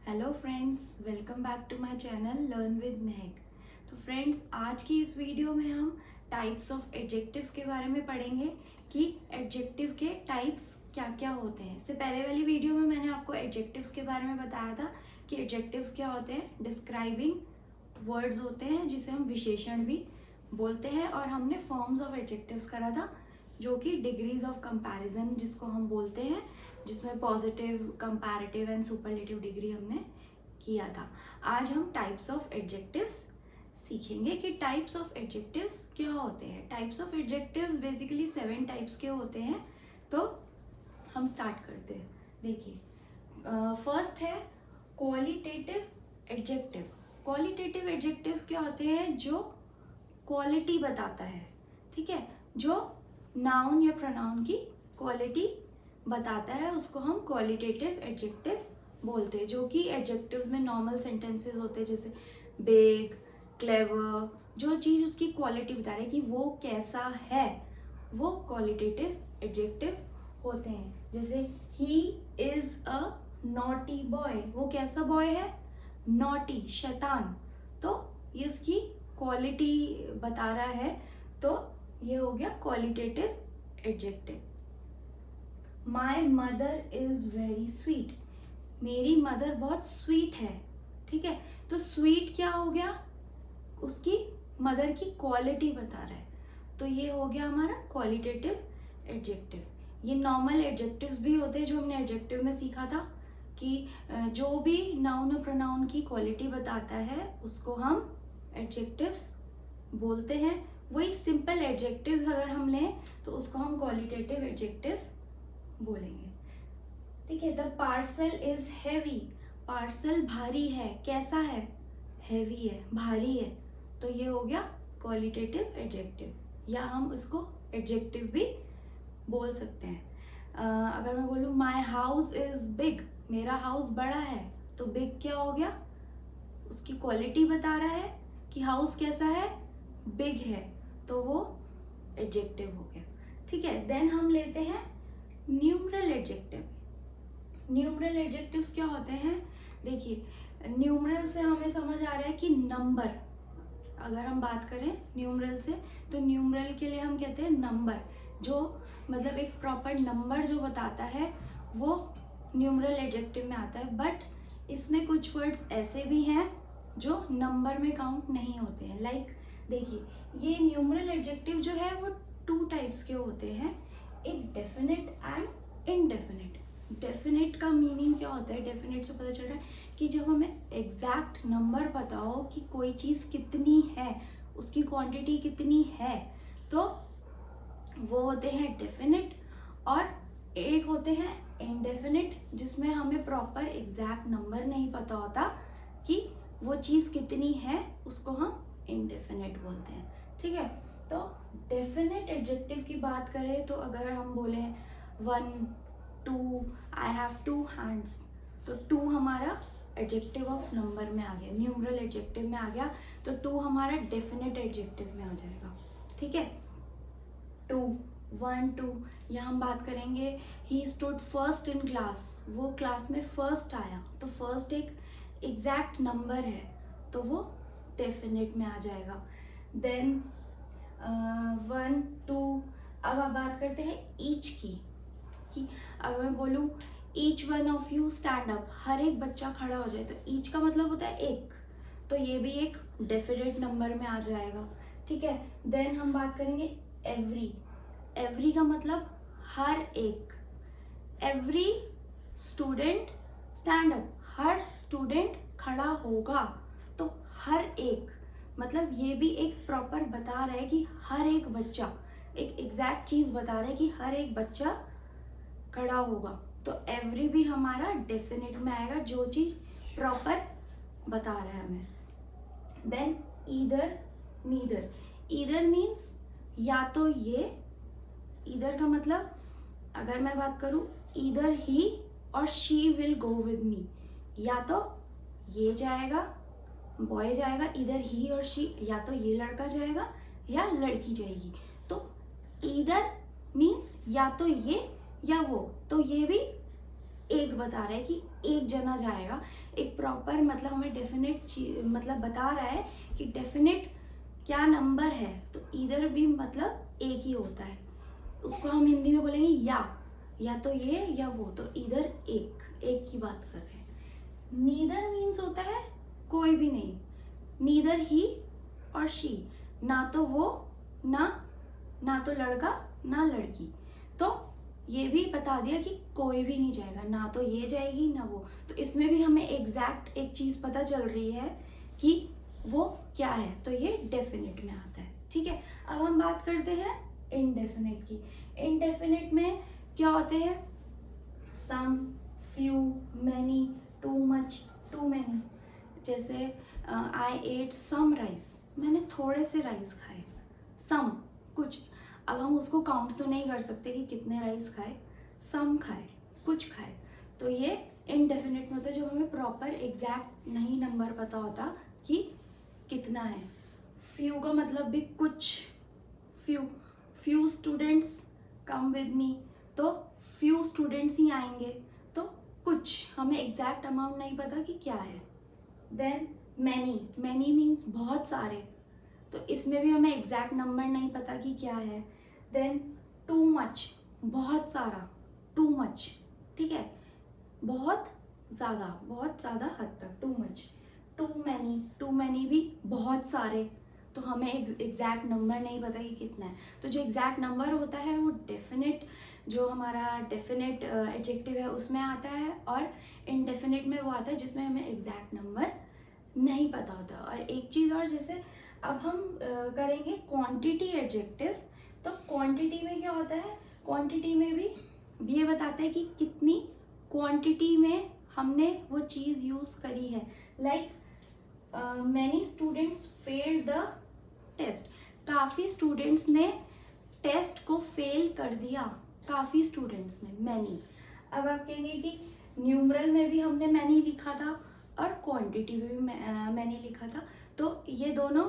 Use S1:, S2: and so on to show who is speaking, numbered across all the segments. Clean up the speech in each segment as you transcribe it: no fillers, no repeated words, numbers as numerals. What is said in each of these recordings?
S1: Hello friends, welcome back to my channel learn with Mahak. तो friends, आज की इस वीडियो में हम टाइप्स ऑफ एडजेक्टिव्स के बारे में पढ़ेंगे कि एडजेक्टिव के टाइप्स क्या क्या होते हैं। इससे पहले वाली वीडियो में मैंने आपको एडजेक्टिव्स के बारे में बताया था कि एडजेक्टिव्स क्या होते हैं। डिस्क्राइबिंग वर्ड्स होते हैं जिसे हम विशेषण भी बोलते हैं, और हमने फॉर्म्स ऑफ एडजेक्टिव्स करा था जो कि डिग्रीज ऑफ कंपैरिजन जिसको हम बोलते हैं, जिसमें positive, comparative and superlative degree हमने किया था। आज हम टाइप्स ऑफ एडजेक्टिव्स सीखेंगे कि टाइप्स ऑफ एडजेक्टिव्स क्या होते हैं। Types of adjectives basically 7 types के होते हैं। तो हम स्टार्ट करते हैं। देखिए, फर्स्ट है क्वालिटेटिव एडजेक्टिव। क्वालिटेटिव एडजेक्टिव्स क्या होते हैं? जो क्वालिटी बताता है, ठीक है, जो नाउन या प्रोनाउन की क्वालिटी बताता है, उसको हम क्वालिटेटिव एडजेक्टिव बोलते हैं। जो कि एडजेक्टिव्स में नॉर्मल सेंटेंसेस होते हैं, जैसे बिग, क्लेवर, जो चीज़ उसकी क्वालिटी बता रही है कि वो कैसा है, वो क्वालिटेटिव एडजेक्टिव होते हैं। जैसे he is a naughty boy, वो कैसा बॉय है? नॉटी, शैतान। तो ये उसकी क्वालिटी बता रहा है, तो ये हो गया qualitative adjective. My mother is very sweet, मेरी मदर बहुत स्वीट है, ठीक है। तो स्वीट क्या हो गया? उसकी मदर की क्वालिटी बता रहा है, तो ये हो गया हमारा क्वालिटेटिव एडजेक्टिव। ये नॉर्मल एडजेक्टिव्स भी होते हैं जो हमने एडजेक्टिव में सीखा था कि जो भी नाउन और प्रोनाउन की क्वालिटी बताता है उसको हम एडजेक्टिव्स बोलते हैं। वही सिंपल एडजेक्टिव्स अगर हम लें तो उसको हम क्वालिटेटिव एडजेक्टिव बोलेंगे, ठीक है। The parcel is heavy, parcel भारी है। कैसा है? हैवी है, भारी है। तो ये हो गया क्वालिटेटिव एडजेक्टिव, या हम उसको एडजेक्टिव भी बोल सकते हैं। अगर मैं बोलूँ माई हाउस इज बिग, मेरा हाउस बड़ा है, तो बिग क्या हो गया? उसकी क्वालिटी बता रहा है कि हाउस कैसा है, बिग है, तो वो एडजेक्टिव हो गया, ठीक है। देन हम लेते हैं न्यूमरल एडजेक्टिव। न्यूमरल एडजेक्टिव्स क्या होते हैं? देखिए, न्यूमरल से हमें समझ आ रहा है कि नंबर। अगर हम बात करें न्यूमरल से, तो न्यूमरल के लिए हम कहते हैं नंबर, जो मतलब एक प्रॉपर नंबर जो बताता है वो न्यूमरल एडजेक्टिव में आता है। बट इसमें कुछ वर्ड्स ऐसे भी हैं जो नंबर में काउंट नहीं होते हैं। लाइक देखिए, ये न्यूमरल एडजेक्टिव जो है वो 2 टाइप्स के होते हैं, एक डेफिनेट एंड इनडेफिनेट। डेफिनेट का मीनिंग क्या होता है? डेफिनेट से पता चल रहा है कि जब हमें एग्जैक्ट नंबर पता हो कि कोई चीज़ कितनी है, उसकी क्वांटिटी कितनी है, तो वो होते हैं डेफिनेट। और एक होते हैं इनडेफिनेट, जिसमें हमें प्रॉपर एग्जैक्ट नंबर नहीं पता होता कि वो चीज़ कितनी है, उसको हम इनडेफिनेट बोलते हैं, ठीक है। तो डेफिनेट एडजेक्टिव की बात करें तो अगर हम बोले 1, 2, आई हैव 2 हैंड्स, तो 2 हमारा एडजेक्टिव ऑफ नंबर में आ गया, न्यूमरल एडजेक्टिव में आ गया, तो 2 हमारा डेफिनेट एडजेक्टिव में आ जाएगा, ठीक है। 2, 1, 2। यहाँ हम बात करेंगे he stood first in class, वो क्लास में फर्स्ट आया, तो फर्स्ट एक एग्जैक्ट नंबर है, तो वो डेफिनेट में आ जाएगा। देन 1, 2। अब आप बात करते हैं ईच की, कि अगर मैं बोलूँ each one of you stand up, हर एक बच्चा खड़ा हो जाए, तो ईच का मतलब होता है एक, तो ये भी एक डेफिनेट नंबर में आ जाएगा, ठीक है। देन हम बात करेंगे एवरी। एवरी का मतलब हर एक। एवरी स्टूडेंट स्टैंड अप, हर स्टूडेंट खड़ा होगा, तो हर एक मतलब ये भी एक प्रॉपर बता रहा है कि हर एक बच्चा, एक एग्जैक्ट चीज बता रहा है कि हर एक बच्चा खड़ा होगा, तो एवरी भी हमारा डेफिनेट में आएगा, जो चीज प्रॉपर बता रहा है हमें। Then either, neither. Either means या तो ये, ईदर का मतलब अगर मैं बात करूं ईदर ही और she will go with me, या तो ये जाएगा, बॉय जाएगा, इधर ही और शी, या तो ये लड़का जाएगा या लड़की जाएगी। तो ईदर मीन्स या तो ये या वो, तो ये भी एक बता रहा है कि एक जना जाएगा। एक प्रॉपर मतलब हमें डेफिनेट मतलब बता रहा है कि डेफिनेट क्या नंबर है, तो इधर भी मतलब एक ही होता है। उसको हम हिंदी में बोलेंगे या तो ये या वो, तो इधर एक की बात कर रहे हैं। नीदर मीन्स होता है कोई भी नहीं, नीदर ही और शी, ना तो वो ना तो लड़का ना लड़की। तो ये भी बता दिया कि कोई भी नहीं जाएगा, ना तो ये जाएगी ना वो। तो इसमें भी हमें एग्जैक्ट एक चीज पता चल रही है कि वो क्या है, तो ये डेफिनेट में आता है। ठीक है, अब हम बात करते हैं इनडेफिनेट की। इनडेफिनेट में क्या होते हैं? Some, few, many, too much, too many. जैसे आई एट सम राइस, मैंने थोड़े से राइस खाए। सम कुछ, अब हम उसको काउंट तो नहीं कर सकते कि कितने राइस खाए, सम खाए, कुछ खाए। तो ये इनडेफिनेट में होता है, जब हमें प्रॉपर एग्जैक्ट नहीं नंबर पता होता कि कितना है। फ्यू का मतलब भी कुछ, few students come with me, तो फ्यू स्टूडेंट्स ही आएंगे, तो कुछ, हमें एग्जैक्ट अमाउंट नहीं पता कि क्या है। देन मैनी मीन्स बहुत सारे, तो इसमें भी हमें एग्जैक्ट नंबर नहीं पता कि क्या है। देन टू मच, बहुत सारा, टू मच, ठीक है, बहुत ज़्यादा हद तक, टू मच। टू मैनी भी बहुत सारे, तो हमें एग्जैक्ट नंबर नहीं पता कि कितना है। तो जो एग्जैक्ट नंबर होता है वो डेफिनेट, जो हमारा डेफिनेट एडजेक्टिव है उसमें आता है, और इनडेफिनेट में वो आता है जिसमें हमें एग्जैक्ट नंबर नहीं पता होता। और एक चीज़ और, जैसे अब हम करेंगे क्वांटिटी एडजेक्टिव। तो क्वांटिटी में क्या होता है? क्वांटिटी में भी ये बताता है कि कितनी क्वांटिटी में हमने वो चीज़ यूज़ करी है। Like many students failed the test, काफ़ी स्टूडेंट्स ने टेस्ट को फेल कर दिया, काफ़ी स्टूडेंट्स ने, मैनी। अब आप कहेंगे कि न्यूमरल में भी हमने मैनी लिखा था और क्वांटिटी में भी मैनी लिखा था, तो ये दोनों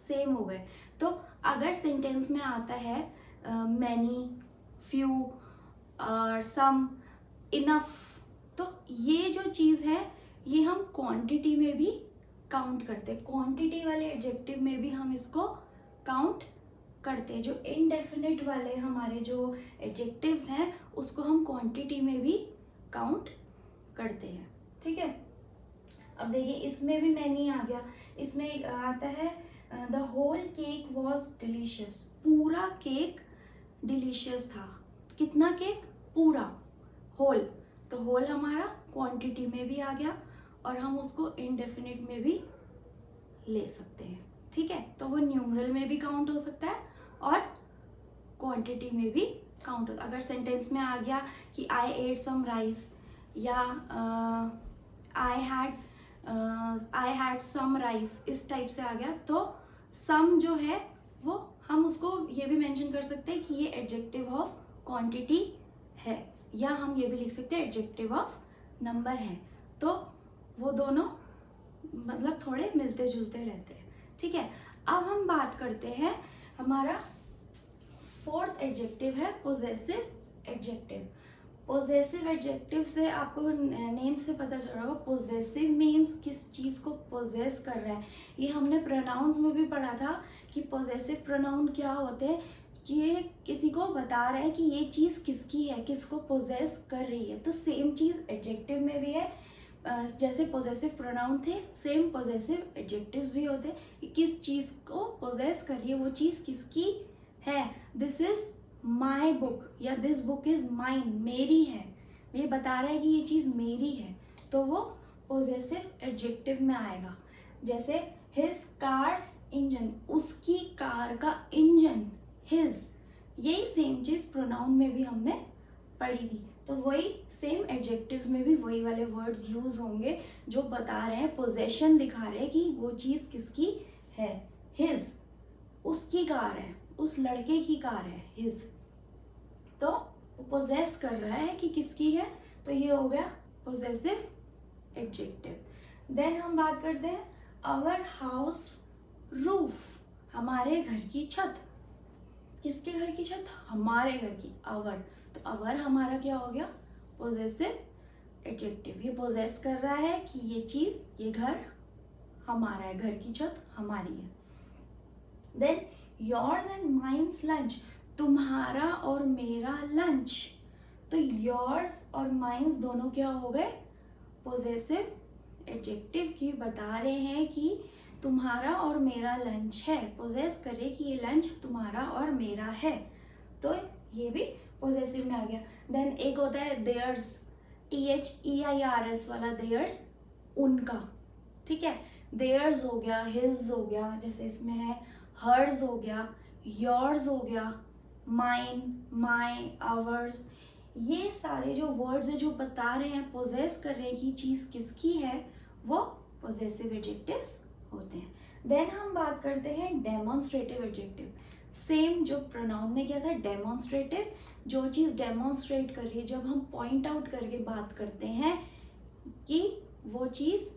S1: सेम हो गए। तो अगर सेंटेंस में आता है मैनी, फ्यू और सम, इनफ, तो ये जो चीज़ है ये हम क्वांटिटी में भी काउंट करते हैं। क्वांटिटी वाले एडजेक्टिव में भी हम इसको काउंट करते हैं। जो इनडेफिनेट वाले हमारे जो एडजेक्टिव्स हैं उसको हम क्वांटिटी में भी काउंट करते हैं। ठीक है, अब देखिए इसमें भी मैनी आ गया। इसमें आता है the whole cake was delicious, पूरा केक डिलीशियस था। कितना केक? पूरा, होल। तो होल हमारा क्वांटिटी में भी आ गया और हम उसको इनडेफिनिट में भी ले सकते हैं। ठीक है, तो वो न्यूमरल में भी काउंट हो सकता है और क्वांटिटी में भी काउंट हो। अगर सेंटेंस में आ गया कि आई एट सम राइस, या आई हैड सम राइस, इस टाइप से आ गया, तो सम जो है वो हम उसको ये भी मेंशन कर सकते हैं कि ये एडजेक्टिव ऑफ क्वांटिटी है, या हम ये भी लिख सकते हैं एडजेक्टिव ऑफ नंबर है। तो वो दोनों मतलब थोड़े मिलते जुलते रहते हैं। ठीक है, अब हम बात करते हैं, हमारा फोर्थ एडजेक्टिव है पोजेसिव एडजेक्टिव। पोजेसिव एडजेक्टिव से आपको नेम से पता चल रहा होगा, पोजेसिव मीन्स किस चीज़ को पोजेस कर रहा है। ये हमने प्रोनाउंस में भी पढ़ा था कि पोजेसिव प्रोनाउन क्या होते हैं, कि ये किसी को बता रहा है कि ये चीज़ किसकी है, किसको पोजेस कर रही है। तो सेम चीज़ एडजेक्टिव में भी है, जैसे पोजेसिव प्रोनाउन थे सेम पोजेसिव एडजेक्टिव्स भी होते हैं कि किस चीज़ को पोजेस कर रही है, वो चीज़ किसकी है। दिस इज माई बुक, या दिस बुक इज माइन, मेरी है, ये बता रहा है कि ये चीज़ मेरी है, तो वो पोजेसिव एडजेक्टिव में आएगा। जैसे हिज कार्स इंजन, उसकी कार का इंजन, हिज, यही सेम चीज़ प्रोनाउन में भी हमने पढ़ी थी। तो वही सेम एडजेक्टिव्स में भी वही वाले वर्ड्स यूज होंगे जो बता रहे हैं, पोजेशन दिखा रहे हैं कि वो चीज़ किसकी है। हिज, उसकी कार है, उस लड़के की कार है, हिज, तो पोजेस कर रहा है कि किसकी है, तो ये हो गया पोजेसिव एडजेक्टिव। देन हम बात करते हैं आवर हाउस रूफ, हमारे घर की छत। किसके घर की छत? हमारे घर की, आवर। तो आवर हमारा क्या हो गया? पोजेसिव एडजेक्टिव, ये पोजेस कर रहा है कि ये चीज, ये घर हमारा है, घर की छत हमारी है। Then yours and mines lunch, तुम्हारा और मेरा लंच। तो योर्स और माइन्स दोनों क्या हो गए, पोजेसिव एडजेक्टिव की बता रहे हैं कि तुम्हारा और मेरा लंच है, पोजेस करे कि ये लंच तुम्हारा और मेरा है, तो ये भी पोजेसिव में आ गया। देन एक होता है देयर्स, THEIRS वाला, देयर्स उनका, ठीक है। देयर्स हो गया, हिज हो गया, जैसे इसमें है हर्स हो गया, योर्स हो गया, माइन, माई, आवर्स, ये सारे जो वर्ड्स है जो बता रहे हैं, पोजेस कर रहे हैं कि चीज किसकी है, वो पोजेसिव एडजेक्टिव्स होते हैं। देन हम बात करते हैं डेमोन्स्ट्रेटिव एडजेक्टिव। सेम जो प्रोनाउन में क्या था, डेमोन्स्ट्रेटिव, जो चीज डेमोन्स्ट्रेट कर रही है, जब हम पॉइंट आउट करके बात करते हैं कि वो चीज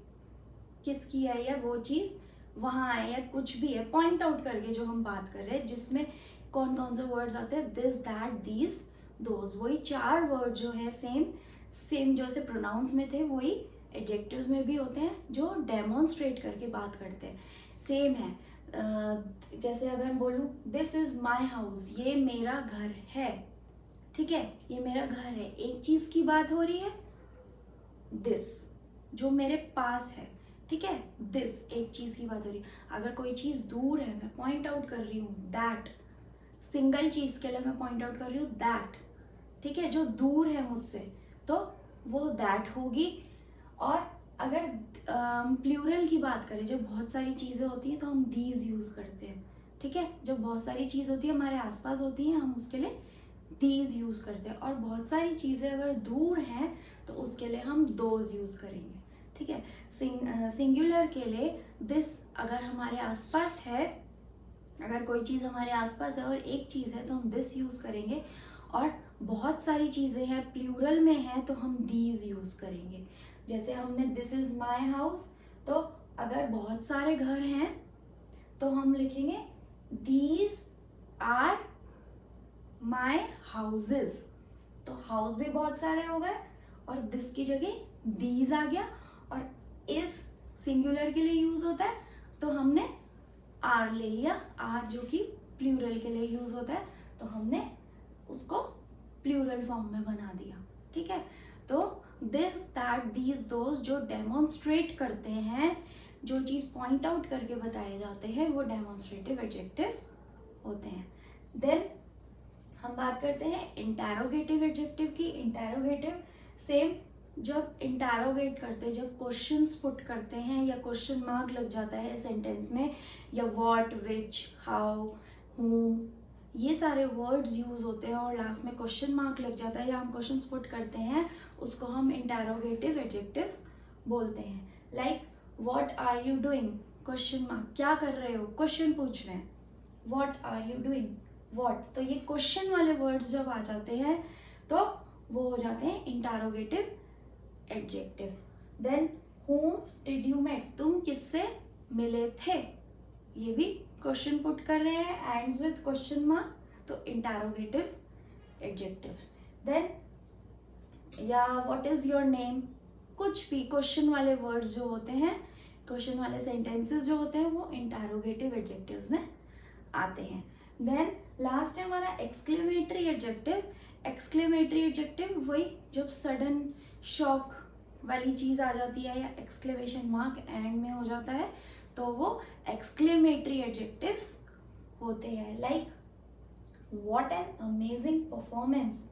S1: किसकी है या वो चीज वहां है या कुछ भी है, पॉइंट आउट करके जो हम बात कर रहे हैं, जिसमें कौन कौन से वर्ड्स आते हैं, दिस, दैट, दीज, दोज, वही 4 वर्ड जो है सेम जैसे प्रोनाउंस में थे, वही एडजेक्टिव्स में भी होते हैं, जो डेमोन्स्ट्रेट करके बात करते हैं, सेम है। जैसे अगर मैं बोलूँ दिस इज माई हाउस, ये मेरा घर है, ठीक है, ये मेरा घर है, एक चीज की बात हो रही है, दिस जो मेरे पास है, ठीक है, दिस एक चीज की बात हो रही है। अगर कोई चीज दूर है, मैं पॉइंट आउट कर रही हूँ, दैट, सिंगल चीज के लिए मैं पॉइंट आउट कर रही हूँ, दैट, ठीक है, जो दूर है मुझसे, तो वो दैट होगी। और अगर प्लूरल की बात करें, जब बहुत सारी चीजें होती हैं तो हम दीज यूज करते हैं, ठीक है, जब बहुत सारी चीज होती है हमारे आसपास होती है, हम उसके लिए दीज यूज करते हैं। और बहुत सारी चीजें अगर दूर हैं तो उसके लिए हम दोज यूज करेंगे, ठीक है। सिंगुलर के लिए दिस अगर हमारे आसपास है, अगर कोई चीज हमारे आसपास है और एक चीज है तो हम दिस यूज करेंगे, और बहुत सारी चीजें हैं प्लूरल में है तो हम दीज यूज करेंगे। जैसे हमने दिस इज माई हाउस, तो अगर बहुत सारे घर हैं तो हम लिखेंगे दीज आर माई हाउसेस, तो हाउस भी बहुत सारे हो गए और दिस की जगह दीज आ गया। और इस सिंगुलर के लिए यूज होता है तो हमने आर ले लिया, आर जो कि प्लूरल के लिए यूज होता है, तो हमने उसको प्लूरल फॉर्म में बना दिया, ठीक है। तो दिस, दैट, दीज, दोज जो डेमोन्स्ट्रेट करते हैं, जो चीज पॉइंट आउट करके बताए जाते हैं, वो डेमोन्स्ट्रेटिव एडजेक्टिव्स होते हैं। देन हम बात करते हैं इंटैरोगेटिव एडजेक्टिव की। इंटैरोगेटिव सेम, जब इंटैरोगेट करते हैं, जब क्वेश्चंस पुट करते हैं या क्वेश्चन मार्क लग जाता है सेंटेंस में, या व्हाट, विच, हाउ, हूम, ये सारे वर्ड्स यूज होते हैं और लास्ट में क्वेश्चन मार्क लग जाता है या हम क्वेश्चंस पुट करते हैं, उसको हम इंटैरोगेटिव एडजेक्टिव्स बोलते हैं। Like what are you doing, question mark, क्या कर रहे हो, क्वेश्चन पूछ रहे हैं, what are you doing, what, तो ये क्वेश्चन वाले वर्ड्स जब आ जाते हैं तो वो हो जाते हैं interrogative adjective. Then whom did you met, तुम किससे मिले थे, ये भी क्वेश्चन पुट कर रहे हैं, एंड्स विद क्वेश्चन मार्क, तो इंटैरोगेटिव एडजेक्टिव्स। देन या व्हाट इज योर नेम, कुछ भी क्वेश्चन वाले वर्ड्स जो होते हैं, क्वेश्चन वाले सेंटेंसेस जो होते हैं, वो इंटैरोगेटिव एडजेक्टिव्स में आते हैं। देन लास्ट है हमारा एक्सक्लेमेटरी एडजेक्टिव। एक्सक्लेमेटरी एडजेक्टिव वही जब सडन शॉक वाली चीज आ जाती है या एक्सक्लेमेशन मार्क एंड में हो जाता है, तो वो एक्सक्लेमेटरी एडजेक्टिव्स होते हैं। Like what an amazing performance,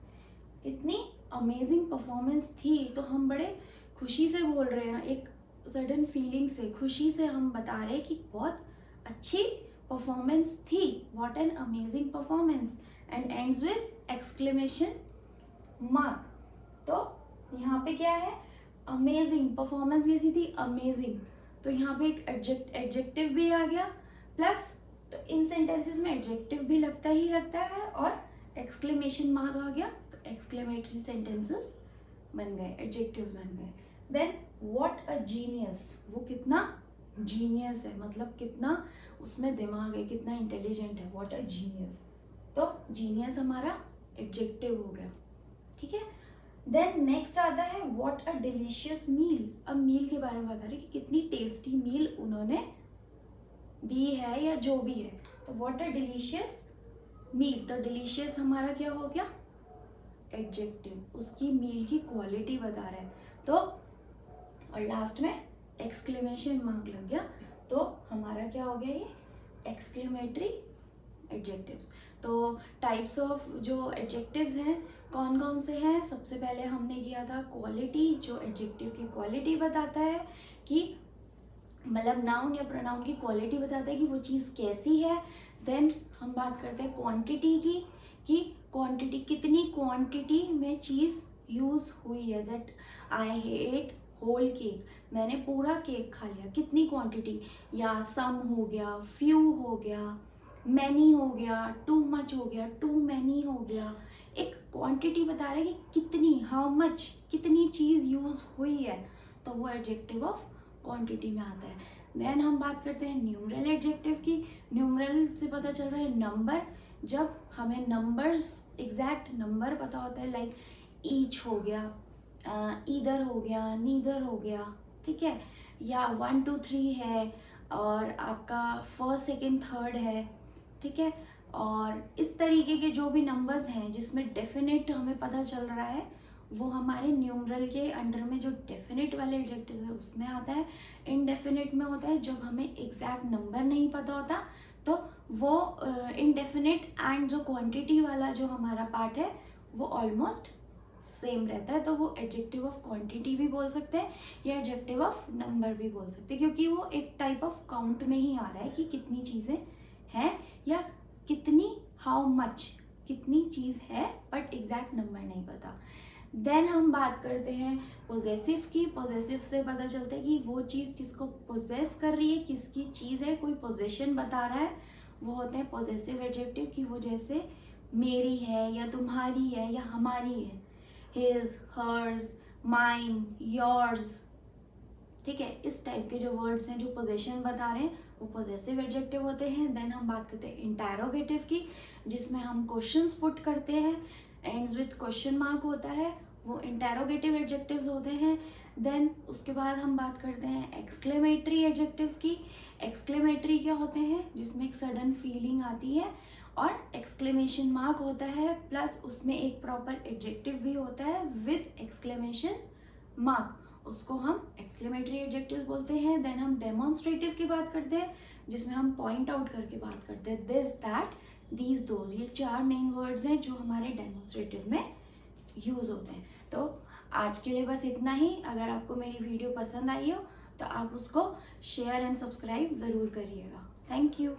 S1: इतनी अमेजिंग परफॉर्मेंस थी, तो हम बड़े खुशी से बोल रहे हैं, एक सडन फीलिंग से, खुशी से हम बता रहे हैं कि बहुत अच्छी परफॉर्मेंस थी, what an amazing performance, and ends with exclamation mark. तो यहाँ पे क्या है, अमेजिंग परफॉर्मेंस कैसी थी, अमेजिंग, तो यहाँ पे एक एडजेक्टिव भी आ गया, प्लस तो इन सेंटेंसेस में एडजेक्टिव भी लगता ही लगता है और एक्सक्लेमेशन मार्क आ गया, तो एक्सक्लेमेटरी सेंटेंसेस बन गए, एडजेक्टिव्स बन गए। देन व्हाट अ जीनियस, वो कितना जीनियस है, मतलब कितना उसमें दिमाग है, कितना इंटेलिजेंट है, व्हाट अ जीनियस, तो जीनियस हमारा एडजेक्टिव हो गया, ठीक है। देन नेक्स्ट आता है व्हाट अ डिलीशियस मील। अब मील के बारे में बता रहे कि कितनी टेस्टी मील उन्होंने दी है या जो भी है। तो व्हाट अ डिलीशियस मील, तो डिलीशियस हमारा क्या हो गया, एडजेक्टिव, उसकी मील की क्वालिटी बता रहा है। तो और लास्ट में एक्सक्लेमेशन मार्क लग गया, तो हमारा क्या हो गया, ये एक्सक्लेमेटरी एडजेक्टिव्स। तो टाइप्स ऑफ जो एडजेक्टिव्स हैं कौन कौन से हैं, सबसे पहले हमने किया था क्वालिटी, जो एडजेक्टिव की क्वालिटी बताता है कि मतलब नाउन या प्रोनाउन की क्वालिटी बताता है कि वो चीज़ कैसी है। देन हम बात करते हैं क्वांटिटी की, कि क्वांटिटी, कितनी क्वांटिटी में चीज़ यूज़ हुई है। That I ate whole cake, मैंने पूरा केक खा लिया, कितनी क्वांटिटी, या सम हो गया, फ्यू हो गया, मैनी हो गया, टू मच हो गया, टू मैनी हो गया। एक क्वांटिटी बता रहा है कि कितनी, हाउ मच, कितनी चीज़ यूज़ हुई है, तो वो एडजेक्टिव ऑफ क्वांटिटी में आता है। देन हम बात करते हैं न्यूमरल एडजेक्टिव की। न्यूमरल से पता चल रहा है नंबर, जब हमें नंबर्स, एग्जैक्ट नंबर पता होता है, लाइक ईच हो गया, ईदर हो गया, नीदर हो गया, ठीक है, या 1 2 3 है, और आपका फर्स्ट सेकेंड थर्ड है, ठीक है। और इस तरीके के जो भी नंबर्स हैं जिसमें डेफिनेट हमें पता चल रहा है, वो हमारे न्यूमरल के अंडर में, जो डेफिनेट वाले एडजेक्टिव है उसमें आता है। इनडेफिनेट में होता है जब हमें एग्जैक्ट नंबर नहीं पता होता, तो वो इनडेफिनेट एंड जो क्वांटिटी वाला जो हमारा पार्ट है वो ऑलमोस्ट सेम रहता है, तो वो एडजेक्टिव ऑफ क्वांटिटी भी बोल सकते हैं या एडजेक्टिव ऑफ नंबर भी बोल सकते हैं, क्योंकि वो एक टाइप ऑफ काउंट में ही आ रहा है कि कितनी चीज़ें हैं, या कितनी, हाउ मच, कितनी चीज़ है, बट एग्जैक्ट नंबर नहीं पता। देन हम बात करते हैं पोजेसिव की। पोजेसिव से पता चलता है कि वो चीज़ किसको पोजेस कर रही है, किसकी चीज़ है, कोई पोजेशन बता रहा है, वो होते हैं पोजेसिव एडजेक्टिव, कि वो जैसे मेरी है या तुम्हारी है या हमारी है, हिज, हर्स, माइन, योर्स, ठीक है। इस टाइप के जो वर्ड्स हैं जो पोजेशन बता रहे हैं वो पोजेसिव एडजेक्टिव होते हैं। देन हम बात करते हैं इंटैरोगेटिव की, जिसमें हम क्वेश्चंस पुट करते हैं, एंड्स विथ क्वेश्चन मार्क होता है, वो इंटैरोगेटिव एडजेक्टिव्स होते हैं। देन उसके बाद हम बात करते हैं एक्सक्लेमेटरी एडजेक्टिव्स की। एक्सक्लेमेटरी क्या होते हैं, जिसमें एक सडन फीलिंग आती है और एक्सक्लेमेशन मार्क होता है, प्लस उसमें एक प्रॉपर एडजेक्टिव भी होता है विद एक्सक्लेमेशन मार्क, उसको हम एक्सक्लेमेटरी एडजेक्टिव बोलते हैं। देन हम डेमोन्स्ट्रेटिव की बात करते हैं, जिसमें हम पॉइंट आउट करके बात करते हैं, दिस, दैट, दीज, दोज, ये 4 मेन वर्ड्स हैं जो हमारे डेमोन्स्ट्रेटिव में यूज होते हैं। तो आज के लिए बस इतना ही। अगर आपको मेरी वीडियो पसंद आई हो तो आप उसको शेयर एंड सब्सक्राइब ज़रूर करिएगा। Thank you.